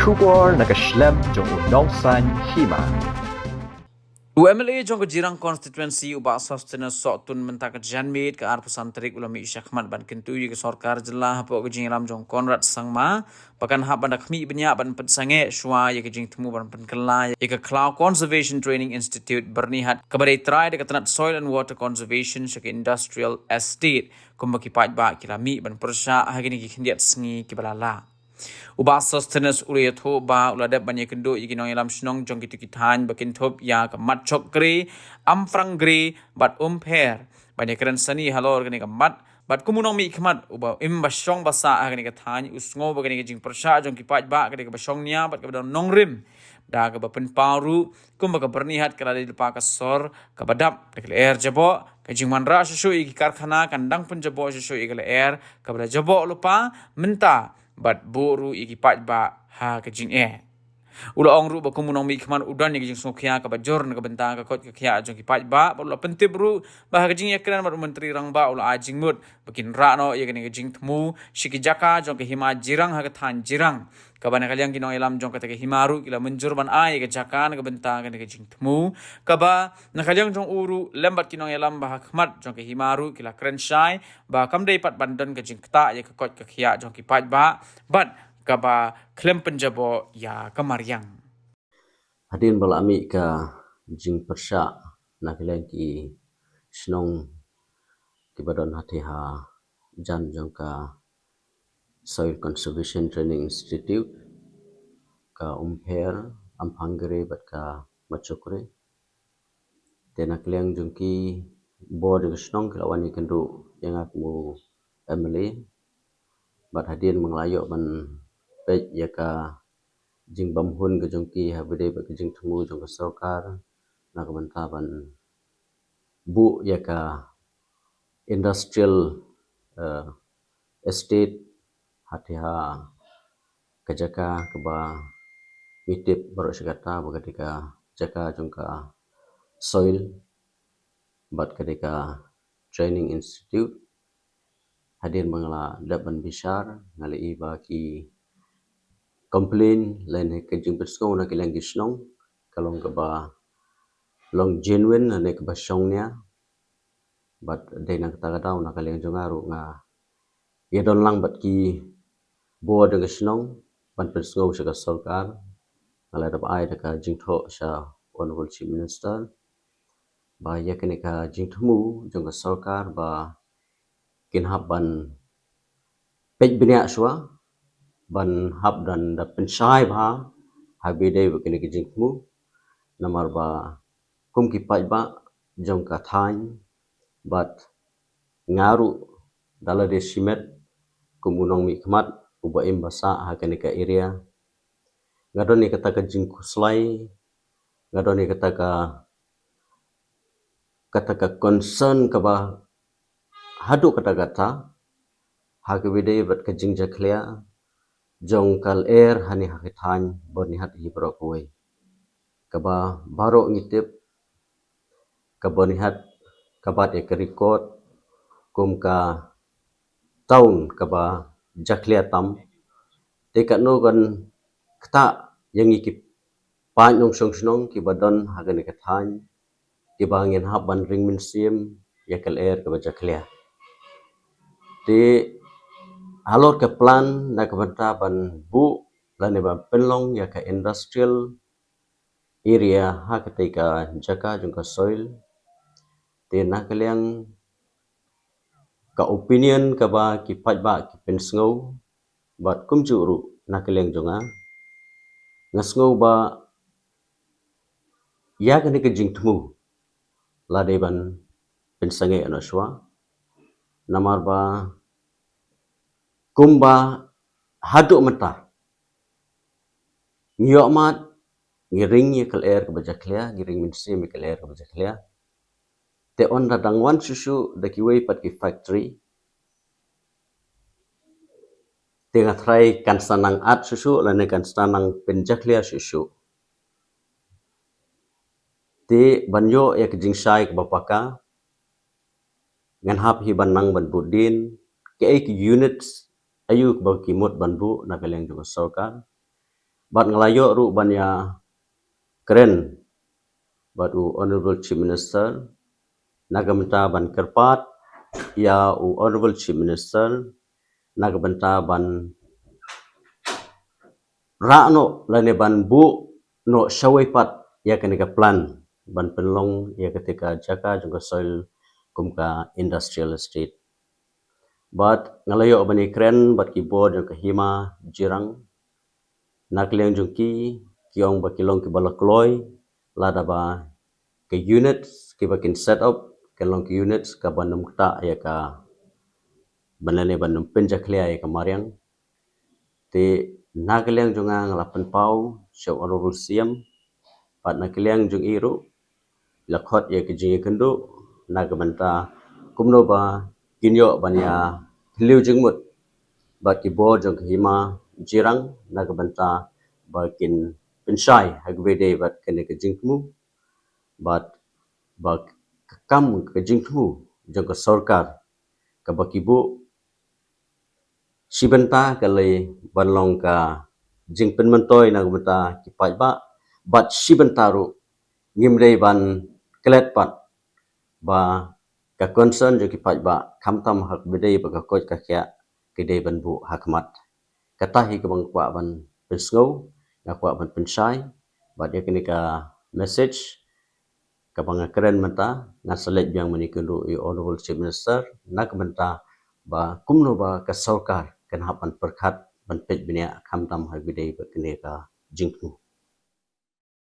Shubor nakaslem jong unongsan hima. UMLA jong ke jirang constituency ubah sustenance sotun mentak janmit ke arpusan terik ulami isyakmat ban kentu ke sorkar jelah po ke jingram jong Konrad Sangma pakan hab ban khmi benya ban pensange shwa ye ke jing temu ban penkela ye ke Cloud Conservation Training Institute bernihat kabare try de ketenat soil and water conservation ke industrial estate kumbaki paj ba kilami ban persya hagini ki khindiat sngi ki balala ubah sustenance uliyat ho ba uladap banyak kendo ikinong ilam snong jong kitu kitan bakin top ya ke mat chok gre amfrang gre bat per banyak keren sani halor kene ke mat bat kumunong mi khmat uba im basong basa kene ke than usngo ba kene ke jing persha jong ki paj ba kene ke basong nia bat ke badang nongrim da ke bapen paru kum ba ke bernihat kala di lepa ka sor ke badap ke air jabo ke jing manra susu iki karkhana kandang pun jabo susu iki air ke bada jabo lupa menta bat boru iki paj ba ha ke jing ula ong ru ba kumunong mi khman udan ni jing sokya ka bajor na ka benta ka kot ka khya jong ki paj ba ula pentip ru ba ha jing yakran ba menteri rang ba ula ajing mut bakin ra no ye ke jing thmu shiki jaka jong ke hima jirang ha ka than jirang ka bana kalyang kinong ilam jong ka te himaru kila menjur ban ai ke jaka na ka benta ka jing thmu ka ba na kalyang jong uru lembat kinong ilam ba khmat jong ke himaru kila krenshai ba kamdei pat bandan ka jing kta ye ka kot ka khya jong ki paj ba bat kaba klem penjabo ya kamaryang. Hadin balami ka jing persya na kilang ki snong ki badon hati ha jan jong ka Soil Conservation Training Institute ka umper amphangre bat ka machokre tena kilang jong ki board ka snong kilawan ikendu yang aku emily bat hadin menglayo ban pej ya ka jing bamhun ke jongki habide ba ke jing temu jong ka sarkar na ka bantaban bu ya ka industrial estate hatiha kajaka ke ba mitip baru sekata ba ketika jaka jong ka soil bat ketika training institute hadir mangala daban bishar ngali iba ki complain lain ke jing persko na kilang gisnong kalong ka ba long genuine na ke ba songnya but de na kata daw na kaling jongaru nga ye don lang bat ki bo de gisnong ban persko sa ka sarkar ngala da ai da ka jing tho sa honorable chief minister ba ya kene ka jing thumu jong ka sarkar ba kinhaban pej benya swa ban hab dan da pensai ba habide ba kene kijing mu namar ba kum ki paj ba jong ka thain bat ngaru dala de simet kumunong mi khmat uba im basa ha kene ka area ngadoni kata ka jing kuslai ngadoni kata ka concern ka ba hadu kata ha ke bide bat ka jing jaklia jong kal air hani hakithan bonihat hi brokoi kaba baro ngitip kabonihat kabat ek record kum ka taun kaba jaklia tam tekat no kan kta yang ikip pan nong song snong ki badon hagan kathan ki bangin haban ring min sim yakal air kaba jaklia te halor ke plan na kebantaban bu lane ba penlong ya ka industrial area ha ketika jaka jung ka soil te na kaliang ka opinion ka ba ki paj ba ki pensngo bat kum juru na kaliang jonga ngasngo ba ya ka ne ke jing tmu lade ban pensange ano shwa namar ba kumba hadu mata ngiomat ngiring ye kal air ka bajaklia ngiring min sim kal air ka bajaklia te on da dangwan susu da ki wei pat ki factory te ngatrai kan sanang at susu lane kan sanang penjaklia susu te banyo ya ke jingsai ka bapaka ngan hap hi banang ban budin ke ek units ayu ba ki mot banbu na kaleng jo sarkar Bat ngelayo ru banya keren bat Honorable Chief Minister nagamenta ban kerpat ya Honorable Chief Minister nagamenta ban rano lane ban bu no syawai pat ya kenika plan ban penlong ya ketika jaka juga soil kumka industrial estate. Bat ngelayo bani keren bat keyboard yang hima jirang nakliang jungki kiong bakilong ki balakloi lada ba ke units ki bakin set up kelong ki units ka banum kta ya ka banane banum penjaklia ya ka mariang te nakliang junga ngalapan pau syau honorable siam pat nakliang jung iru lakhot ya ke jingi kendu nagamanta kumno ba kinyo banya hliu jengmut bat ki board jung hima jirang nagamanta bakin pensyai hagbede bat kene ke jingmu bat bak kam ke jingmu jung ke sarkar ka bakibu sibenta kale banlong ka jingpen mentoi nagamanta ki ba bat sibentaru ngimrei ban klet pat ba ka concern jo ki ba kamtam hak bedei ba ka koj ka kya kedei ban bu hakmat katahi ke bang kwa ban pensngau na kwa ban pensai ba dia kini ka message ka bang keren menta na select yang menikundu honorable chief minister nak menta ba kumno ba ka sarkar kan hapan perkhat ban pej benia kamtam hak bedei ba kini ka jingku